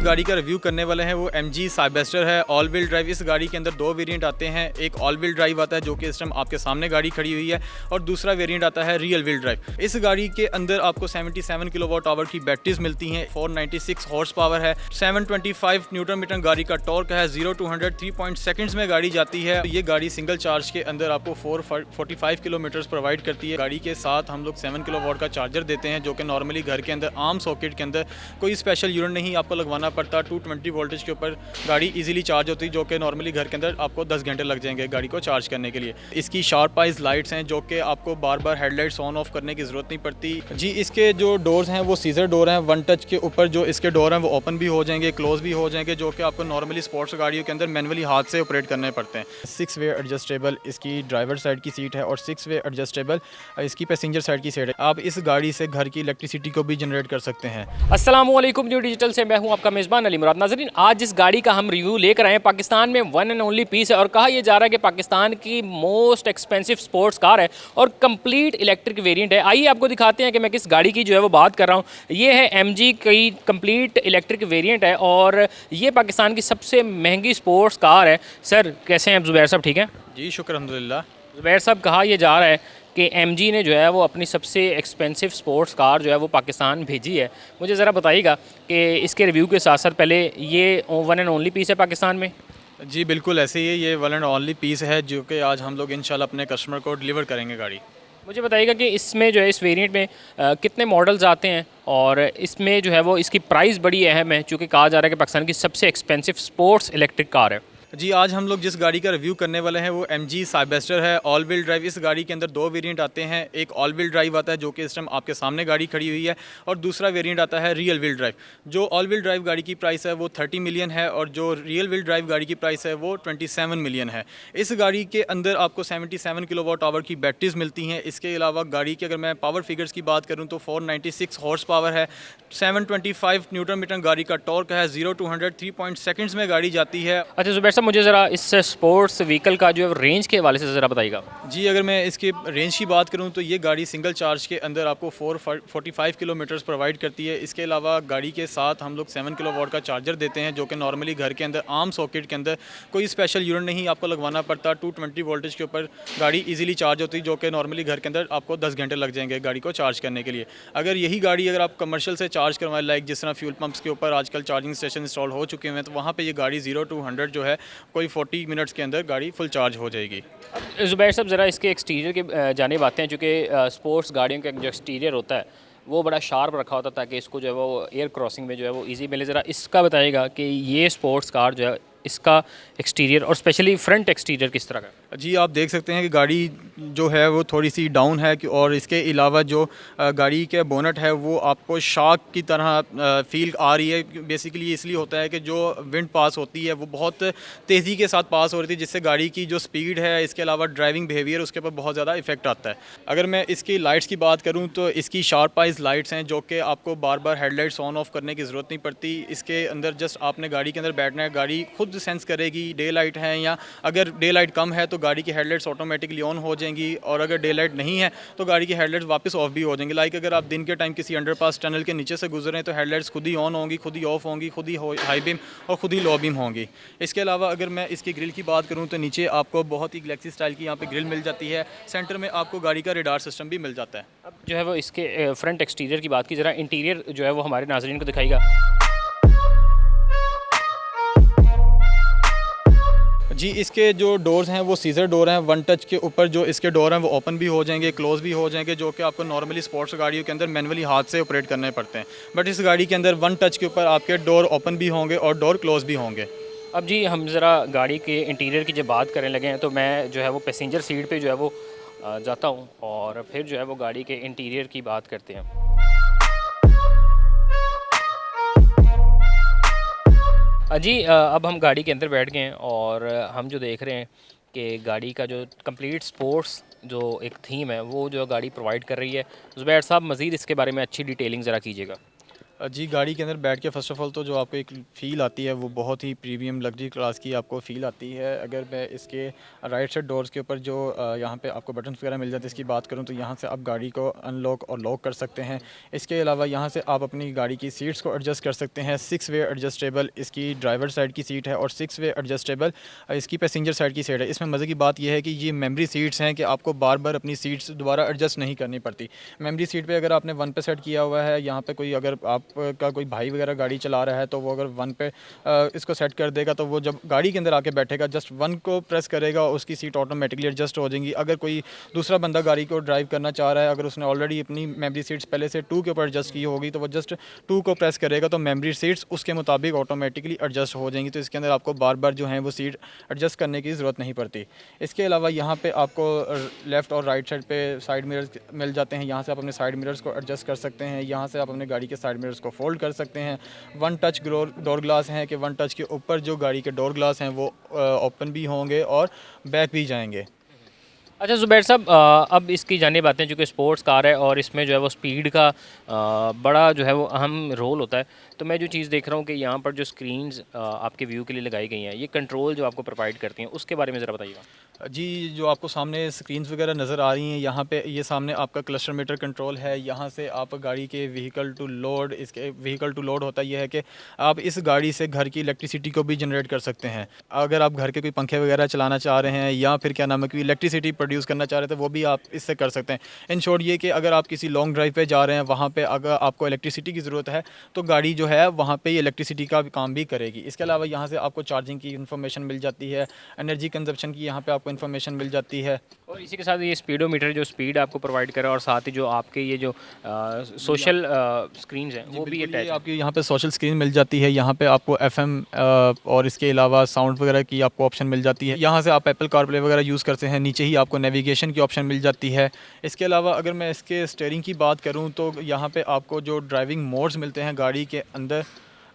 गाड़ी का रिव्यू करने वाले हैं वो MG साइबेस्टर है, ऑल व्हील ड्राइव। इस गाड़ी के अंदर दो वेरिएंट आते हैं, एक ऑल व्हील ड्राइव आता है जो कि इस टाइम आपके सामने गाड़ी खड़ी हुई है, और दूसरा वेरिएंट आता है रियल व्हील ड्राइव। इस गाड़ी के अंदर आपको 77 किलोवाट आवर की बैटरीज मिलती हैं, 496 हॉर्स पावर है, 725 न्यूटन मीटर गाड़ी का टॉर्क है, 0 to 100 3 सेकंड्स में गाड़ी जाती है। ये गाड़ी सिंगल चार्ज के अंदर आपको 445 किलोमीटर प्रोवाइड करती है। गाड़ी के साथ हम लोग 7 किलोवाट का चार्जर देते हैं जो कि नॉर्मली घर के अंदर आम सॉकेट के अंदर कोई स्पेशल यूनिट नहीं आपको लगवाना पड़ता। 220 वोल्टेज के ऊपर गाड़ी इजीली चार्ज होती है, जो कि नॉर्मली घर के अंदर आपको 10 घंटे लग जाएंगे गाड़ी को चार्ज करने के लिए। इसकी शार्प आइज लाइट्स हैं जो कि आपको बार बार हेडलाइट्स ऑन ऑफ करने की ज़रूरत नहीं पड़ती जी। इसके जो डोर्स हैं वो सीजर डोर हैं, वन टच के ऊपर जो इसके डोर हैं वो ओपन भी हो जाएंगे, क्लोज भी हो जाएंगे, जो कि आपको नॉर्मली स्पोर्ट्स गाड़ियों के अंदर मैनुअली हाथ से ऑपरेट करने पड़ते हैं। 6 वे एडजस्टेबल इसकी ड्राइवर साइड की सीट है और 6 वे एडजस्टेबल इसकी पैसेंजर साइड की सीट है। आप इस गाड़ी से घर की इलेक्ट्रिसिटी को भी जनरेट कर सकते हैं। अस्सलाम वालेकुम, न्यू डिजिटल से मैं हूं आपका मेज़बान अली मुराद। नाज़रीन, आज जिस गाड़ी का हम रिव्यू लेकर आए हैं पाकिस्तान में वन एंड ओनली पीस है, और कहा यह जा रहा है कि पाकिस्तान की मोस्ट एक्सपेंसिव स्पोर्ट्स कार है और कंप्लीट इलेक्ट्रिक वेरिएंट है। आइए आपको दिखाते हैं कि मैं किस गाड़ी की जो है वो बात कर रहा हूँ। ये है MG की कंप्लीट इलेक्ट्रिक वेरिएंट है और ये पाकिस्तान की सबसे महंगी स्पोर्ट्स कार है। सर कैसे हैं आप? ज़ुबैर साहब ठीक हैं जी शुक्र अल्हम्दुलिल्लाह। ज़ुबैर साहब, कहा यह जा रहा है कि MG ने जो है वो अपनी सबसे एक्सपेंसिव स्पोर्ट्स कार जो है वो पाकिस्तान भेजी है। मुझे ज़रा बताइएगा कि इसके रिव्यू के साथ साथ पहले ये वन एंड ओनली पीस है पाकिस्तान में? जी बिल्कुल ऐसे ही है, ये वन एंड ओनली पीस है जो कि आज हम लोग इंशाल्लाह अपने कस्टमर को डिलीवर करेंगे गाड़ी। मुझे बताइएगा कि इसमें जो है इस वेरिएंट में कितने मॉडल्स आते हैं और इसमें जो है वो इसकी प्राइस बड़ी अहम है, चूँकि कहा जा रहा है कि पाकिस्तान की सबसे एक्सपेंसिव स्पोर्ट्स इलेक्ट्रिक कार है। जी आज हम लोग जिस गाड़ी का रिव्यू करने वाले हैं वो MG साइबेस्टर है, ऑल व्हील ड्राइव। इस गाड़ी के अंदर दो वेरिएंट आते हैं, एक ऑल व्हील ड्राइव आता है जो कि इस टाइम आपके सामने गाड़ी खड़ी हुई है, और दूसरा वेरिएंट आता है रियल व्हील ड्राइव। जो ऑल व्हील ड्राइव गाड़ी की प्राइस है वो 30 मिलियन है और जो रियल व्हील ड्राइव गाड़ी की प्राइस है वो 27 मिलियन है। इस गाड़ी के अंदर आपको 77 किलोवाट आवर की बैटरीज मिलती हैं। इसके अलावा गाड़ी की अगर मैं पावर फिगर्स की बात करूँ तो 496 हॉर्स पावर है, 725 न्यूटन मीटर गाड़ी का टॉर्क है, 0 to 100 3 सेकंड्स में गाड़ी जाती है। अच्छा ज़ुबैर साहब, मुझे ज़रा इस स्पोर्ट्स व्हीकल का जो है रेंज के हवाले से ज़रा बताइएगा। जी अगर मैं इसके रेंज की बात करूं तो ये गाड़ी सिंगल चार्ज के अंदर आपको 445 किलोमीटर्स प्रोवाइड करती है। इसके अलावा गाड़ी के साथ हम लोग 7 किलोवाट का चार्जर देते हैं जो कि नॉर्मली घर के अंदर आम सॉकेट के अंदर कोई स्पेशल यूनिट नहीं आपको लगवाना पड़ता। 220 वोल्टेज के ऊपर गाड़ी इजीली चार्ज होती है, जो कि नॉर्मली घर के अंदर आपको 10 घंटे लग जाएंगे गाड़ी को चार्ज करने के लिए। अगर यही गाड़ी अगर आप कमर्शियल से चार्ज करवाएं, लाइक जिस तरह फ्यूल पंप्स के ऊपर आजकल चार्जिंग स्टेशन इंस्टॉल हो चुके हैं, तो वहाँ पर ये गाड़ी 0 to 100 जो है कोई 40 मिनट्स के अंदर गाड़ी फुल चार्ज हो जाएगी। ज़ुबैर साहब, ज़रा इसके एक्सटीरियर के जानिब आते हैं, चूँकि स्पोर्ट्स गाड़ियों का जो एक्सटीरियर होता है वो बड़ा शार्प रखा होता है ताकि इसको जो है वो एयर क्रॉसिंग में जो है वो इजी मिले। ज़रा इसका बताइएगा कि ये स्पोर्ट्स कार जो है इसका एक्सटीरियर और स्पेशली फ्रंट एक्सटीरियर किस तरह का? जी आप देख सकते हैं कि गाड़ी जो है वो थोड़ी सी डाउन है और इसके अलावा जो गाड़ी के बोनट है वो आपको शार्क की तरह फील आ रही है। बेसिकली इसलिए होता है कि जो विंड पास होती है वो बहुत तेज़ी के साथ पास हो रही थी, जिससे गाड़ी की जो स्पीड है, इसके अलावा ड्राइविंग बिहेवियर, उसके ऊपर बहुत ज़्यादा इफेक्ट आता है। अगर मैं इसकी लाइट्स की बात करूँ तो इसकी शार्प आइज लाइट्स हैं जो कि आपको बार बार हेडलाइट्स ऑन ऑफ करने की ज़रूरत नहीं पड़ती। इसके अंदर जस्ट आपने गाड़ी के अंदर बैठना है, गाड़ी खुद सेंस करेगी डे लाइट है, या अगर डे लाइट कम है तो गाड़ी की हेडलाइट्स ऑटोमेटिकली ऑन हो जाएंगी, और अगर डे लाइट नहीं है तो गाड़ी की हेडलाइट्स वापस ऑफ भी हो जाएंगी। लाइक अगर आप दिन के टाइम किसी अंडरपास टनल के नीचे से गुजरें तो हेडलाइट्स खुद ही ऑन होंगी, खुद ही ऑफ होंगी, खुद ही हाई बीम और खुद ही लो बीम होंगी। इसके अलावा अगर मैं इसकी ग्रिल की बात करूँ तो नीचे आपको बहुत ही गैलेक्सी स्टाइल की यहाँ पे ग्रिल मिल जाती है। सेंटर में आपको गाड़ी का रेडार सिस्टम भी मिल जाता है। अब जो है वो इसके फ्रंट एक्सटीरियर की बात की, ज़रा इंटीरियर जो है वो हमारे नाज़रीन को दिखाइएगा। जी इसके जो डोर्स हैं वो सीजर डोर हैं, वन टच के ऊपर जो इसके डोर हैं वो ओपन भी हो जाएंगे, क्लोज भी हो जाएंगे, जो कि आपको नॉर्मली स्पोर्ट्स गाड़ियों के अंदर मैनुअली हाथ से ऑपरेट करने पड़ते हैं। बट इस गाड़ी के अंदर वन टच के ऊपर आपके डोर ओपन भी होंगे और डोर क्लोज भी होंगे। अब जी हम ज़रा गाड़ी के इंटीरियर की जब बात करने लगे हैं तो मैं जो है वो पैसेंजर सीट पे जो है वो जाता हूँ और फिर जो है वो गाड़ी के इंटीरियर की बात करते हैं। जी अब हम गाड़ी के अंदर बैठ गए हैं और हम जो देख रहे हैं कि गाड़ी का जो कंप्लीट स्पोर्ट्स जो एक थीम है वो जो गाड़ी प्रोवाइड कर रही है। ज़ुबैर साहब, मज़ीद इसके बारे में अच्छी डिटेलिंग ज़रा कीजिएगा। जी, गाड़ी के अंदर बैठ के फ़र्स्ट ऑफ़ ऑल तो जो आपको एक फ़ील आती है वो बहुत ही प्रीमियम लग्जरी क्लास की आपको फ़ील आती है। अगर मैं इसके राइट साइड डोर्स के ऊपर जो यहाँ पे आपको बटन्स वगैरह मिल जाते हैं इसकी बात करूँ तो यहाँ से आप गाड़ी को अनलॉक और लॉक कर सकते हैं। इसके अलावा यहाँ से आप अपनी गाड़ी की सीट्स को एडजस्ट कर सकते हैं। 6 वे एडजस्टेबल इसकी ड्राइवर साइड की सीट है और 6 वे एडजस्टेबल इसकी पैसेंजर साइड की सीट है। इसमें मज़े की बात यह है कि ये मेमोरी सीट्स हैं कि आपको बार-बार अपनी सीट्स दोबारा एडजस्ट नहीं करनी पड़ती। मेमोरी सीट पे अगर आपने 1 पे सेट किया हुआ है, यहाँ पे कोई अगर आपका कोई भाई वगैरह गाड़ी चला रहा है तो वो अगर 1 पे इसको सेट कर देगा तो वो जब गाड़ी के अंदर आके बैठेगा जस्ट 1 को प्रेस करेगा, उसकी सीट ऑटोमेटिकली एडजस्ट हो जाएंगी। अगर कोई दूसरा बंदा गाड़ी को ड्राइव करना चाह रहा है, अगर उसने ऑलरेडी अपनी मेमोरी सीट्स पहले से 2 के ऊपर एडजस्ट की होगी तो वो जस्ट 2 को प्रेस करेगा तो मेमोरी सीट्स उसके मुताबिक ऑटोमेटिकली एडजस्ट हो जाएंगी। तो इसके अंदर आपको बार बार जो है वो सीट एडजस्ट करने की ज़रूरत नहीं पड़ती। इसके अलावा यहाँ पे आपको लेफ़्ट और राइट साइड पे साइड मिरर्स मिल जाते हैं। यहाँ से आप अपने साइड मिरर्स को एडजस्ट कर सकते हैं। यहाँ से आप अपने गाड़ी के साइड मिरर्स को फोल्ड कर सकते हैं। 1 टच डोर ग्लास हैं कि 1 टच के ऊपर जो गाड़ी के डोर ग्लास हैं वो ओपन भी होंगे और बैक भी जाएंगे। अच्छा ज़ुबैर साहब, अब इसकी जानिब आते हैं, चूँकि स्पोर्ट्स कार है और इसमें जो है वो स्पीड का बड़ा जो है वो अहम रोल होता है। तो मैं जो चीज़ देख रहा हूँ कि यहाँ पर जो स्क्रीन्स आपके व्यू के लिए लगाई गई हैं, ये कंट्रोल जो आपको प्रोवाइड करती हैं, उसके बारे में ज़रा बताइएगा। जी, जो आपको सामने स्क्रीन्स वगैरह नज़र आ रही हैं, यहाँ पे ये सामने आपका क्लस्टर मीटर कंट्रोल है। यहाँ से आप गाड़ी के व्हीकल टू लोड, इसके व्हीकल टू लोड होता यह है कि आप इस गाड़ी से घर की इलेक्ट्रिसिटी को भी जनरेट कर सकते हैं। अगर आप घर के कोई पंखे वगैरह चलाना चाह रहे हैं या फिर क्या नाम है, कोई इलेक्ट्रिसिटी प्रोड्यूस करना चाह रहे थे, वो भी आप इससे कर सकते हैं। इन शॉर्ट ये कि अगर आप किसी लॉन्ग ड्राइव पे जा रहे हैं, वहाँ पे अगर आपको इलेक्ट्रिसिटी की ज़रूरत है तो गाड़ी जो है वहाँ पे ये इलेक्ट्रिसिटी का काम भी करेगी। इसके अलावा यहाँ से आपको चार्जिंग की इन्फॉर्मेशन मिल जाती है, एनर्जी कंजप्शन की यहाँ पे आपको इन्फॉर्मेशन मिल जाती है। और इसी के साथ ये स्पीडोमीटर जो स्पीड आपको प्रोवाइड करे और साथ ही जो आपके ये जो सोशल स्क्रीन्स हैं वो भी अटैच है। आपकी यहाँ पे सोशल स्क्रीन मिल जाती है। यहाँ पे आपको एफएम और इसके अलावा साउंड वगैरह की आपको ऑप्शन मिल जाती है। यहाँ से आप एप्पल कारप्ले वगैरह यूज़ करते हैं। नीचे ही आपको नेविगेशन की ऑप्शन मिल जाती है। इसके अलावा अगर मैं इसके स्टीयरिंग की बात करूँ तो यहाँ पे आपको जो ड्राइविंग मोड्स मिलते हैं गाड़ी के अंदर,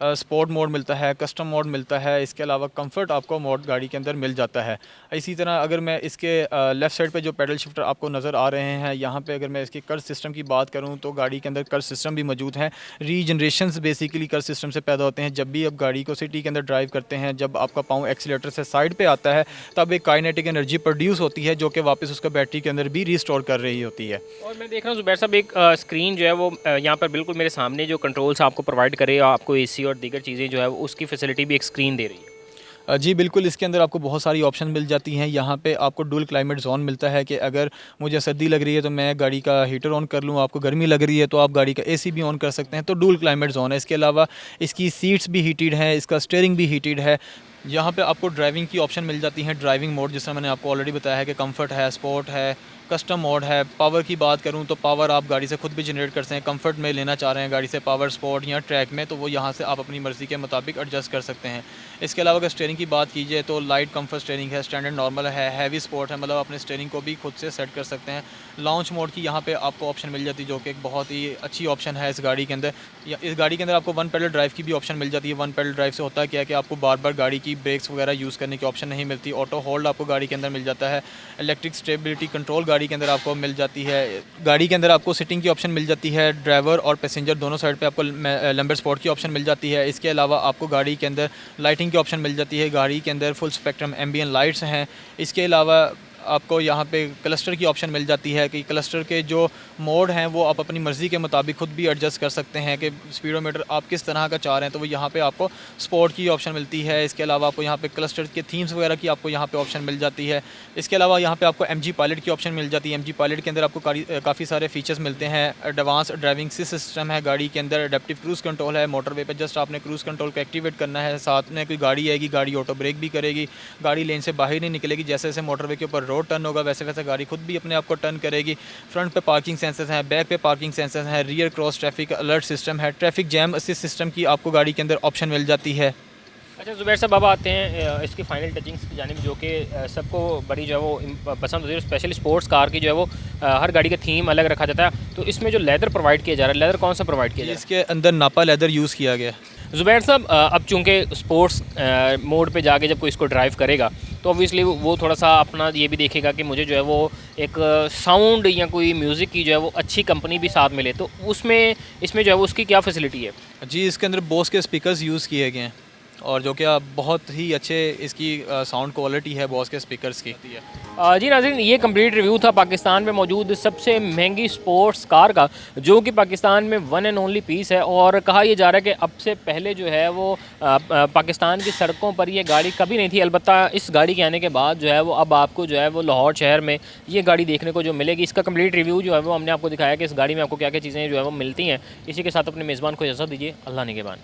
स्पोर्ट मोड मिलता है, कस्टम मोड मिलता है। इसके अलावा कंफर्ट आपको मोड गाड़ी के अंदर मिल जाता है। इसी तरह अगर मैं इसके लेफ़्ट साइड पे जो पेडल शिफ्टर आपको नज़र आ रहे हैं, यहाँ पे अगर मैं इसके कर्व सिस्टम की बात करूँ तो गाड़ी के अंदर कर्व सिस्टम भी मौजूद हैं। रीजनरेशंस बेसिकली कर्व सिस्टम से पैदा होते हैं। जब भी आप गाड़ी को सिटी के अंदर ड्राइव करते हैं, जब आपका पाँव एक्सीलेटर से साइड पर आता है तब एक काइनेटिक एनर्जी प्रोड्यूस होती है जो कि वापस उसका बैटरी के अंदर भी रिस्टोर कर रही होती है। और मैं देख रहा हूँ ज़ुबैर साहब, एक स्क्रीन जो है वो यहाँ पर बिल्कुल मेरे सामने जो कंट्रोल्स आपको प्रोवाइड करे, आपको एसी और दीगर चीज़ें जो है उसकी फैसिलिटी भी एक स्क्रीन दे रही है। जी बिल्कुल, इसके अंदर आपको बहुत सारी ऑप्शन मिल जाती हैं। यहाँ पे आपको डुअल क्लाइमेट जोन मिलता है कि अगर मुझे सर्दी लग रही है तो मैं गाड़ी का हीटर ऑन कर लूँ, आपको गर्मी लग रही है तो आप गाड़ी का एसी भी ऑन कर सकते हैं। तो डुअल क्लाइमेट जोन है। इसके अलावा इसकी सीट्स भी हीटेड हैं, इसका स्टीयरिंग भी हीटेड है। यहाँ पे आपको ड्राइविंग की ऑप्शन मिल जाती हैं। ड्राइविंग मोड जिसमें मैंने आपको ऑलरेडी बताया है कि कंफर्ट है, स्पोर्ट है, कस्टम मोड है। पावर की बात करूँ तो पावर आप गाड़ी से खुद भी जनरेट कर सकते हैं। कंफर्ट में लेना चाह रहे हैं गाड़ी से पावर, स्पोर्ट या ट्रैक में, तो वो यहाँ से आप अपनी मर्ज़ी के मुताबिक एडजस्ट कर सकते हैं। इसके अलावा अगर स्टीयरिंग की बात कीजिए तो लाइट कंफर्ट स्टीयरिंग है, स्टैंडर्ड नॉर्मल है, हैवी स्पोर्ट है, मतलब अपने स्टीयरिंग को भी खुद से सेट कर सकते हैं। लॉन्च मोड की यहाँ पे आपको ऑप्शन मिल जाती है जो कि एक बहुत ही अच्छी ऑप्शन है इस गाड़ी के अंदर। इस गाड़ी के अंदर आपको 1 पैडल ड्राइव की भी ऑप्शन मिल जाती है। 1 पैडल ड्राइव से होता क्या है कि आपको बार बार गाड़ी की ब्रेक्स वगैरह यूज़ करने की ऑप्शन नहीं मिलती। ऑटो होल्ड आपको गाड़ी के अंदर मिल जाता है। इलेक्ट्रिक स्टेबिलिटी कंट्रोल गाड़ी के अंदर आपको मिल जाती है। गाड़ी के अंदर आपको सिटिंग की ऑप्शन मिल जाती है। ड्राइवर और पैसेंजर दोनों साइड पे आपको लंबर स्पॉट की ऑप्शन मिल जाती है। इसके अलावा आपको गाड़ी के अंदर लाइटिंग की ऑप्शन मिल जाती है। गाड़ी के अंदर फुल स्पेक्ट्रम एम्बियन लाइट्स हैं। इसके अलावा आपको यहाँ पे क्लस्टर की ऑप्शन मिल जाती है कि क्लस्टर के जो मोड हैं वो आप अपनी मर्ज़ी के मुताबिक खुद भी एडजस्ट कर सकते हैं कि स्पीडोमीटर आप किस तरह का चाह रहे हैं, तो वो यहाँ पे आपको स्पोर्ट की ऑप्शन मिलती है। इसके अलावा आपको यहाँ पे क्लस्टर के थीम्स वगैरह की आपको यहाँ पे ऑप्शन मिल जाती है। इसके अलावा यहाँ पे आपको MG पायलट की ऑप्शन मिल जाती है। MG पायलट के अंदर आपको काफ़ी सारे फीचर्स मिलते हैं। एडवांस ड्राइविंग सिस्टम है गाड़ी के अंदर, अडेप्टिव क्रूज़ कंट्रोल है। मोटरवे पे जस्ट आपने क्रूज़ कंट्रोल को एक्टिवेट करना है। साथ में कोई गाड़ी आएगी, गाड़ी ऑटो ब्रेक भी करेगी, गाड़ी लेन से बाहर नहीं निकलेगी। जैसे जैसे मोटरवे के ऊपर रोड टर्न होगा वैसे वैसे गाड़ी खुद भी अपने आप को टर्न करेगी। फ्रंट पे पार्किंग सेंसर्स हैं, बैक पे पार्किंग सेंसर्स हैं, rear cross traffic alert system है, ट्रैफिक जैम असिस्ट सिस्टम की आपको गाड़ी के अंदर ऑप्शन मिल जाती है। अच्छा ज़ुबैर साहब, अब आते हैं इसकी फाइनल टचिंग्स की जानिब, जो कि सबको बड़ी जो है वो पसंद होती है। स्पेशली स्पोर्ट्स कार की जो है वो हर गाड़ी का थीम अलग रखा जाता है। तो इसमें जो लेदर प्रोवाइड किया जा रहा है, लेदर कौन सा प्रोवाइड किया जा रहा है? इसके अंदर नापा लेदर यूज़ किया गया। ज़ुबैर साहब, अब चूँकि स्पोर्ट्स मोड पे जाके जब कोई इसको ड्राइव करेगा तो ऑब्वियसली वो थोड़ा सा अपना ये भी देखेगा कि मुझे जो है वो एक साउंड या कोई म्यूज़िक की जो है वो अच्छी कंपनी भी साथ मिले, तो उसमें इसमें जो है वो उसकी क्या फैसिलिटी है? जी, इसके अंदर बोस के स्पीकर्स यूज़ किए गए हैं और जो कि बहुत ही अच्छे इसकी साउंड क्वालिटी है बॉस के स्पीकर्स की। जी नाज़रीन, ये कंप्लीट रिव्यू था पाकिस्तान में मौजूद सबसे महंगी स्पोर्ट्स कार का, जो कि पाकिस्तान में वन एंड ओनली पीस है। और कहा यह जा रहा है कि अब से पहले जो है वो पाकिस्तान की सड़कों पर ये गाड़ी कभी नहीं थी। अलबत्ता इस गाड़ी के आने के बाद जो है वो अब आपको जो है वो लाहौर शहर में ये गाड़ी देखने को जो मिलेगी। इसका कंप्लीट रिव्यू जो है वो हमने आपको दिखाया कि इस गाड़ी में आपको क्या क्या चीज़ें जो है वो मिलती हैं। इसी के साथ अपने मेज़बान को इजाज़त दीजिए। अल्लाह निगहबान।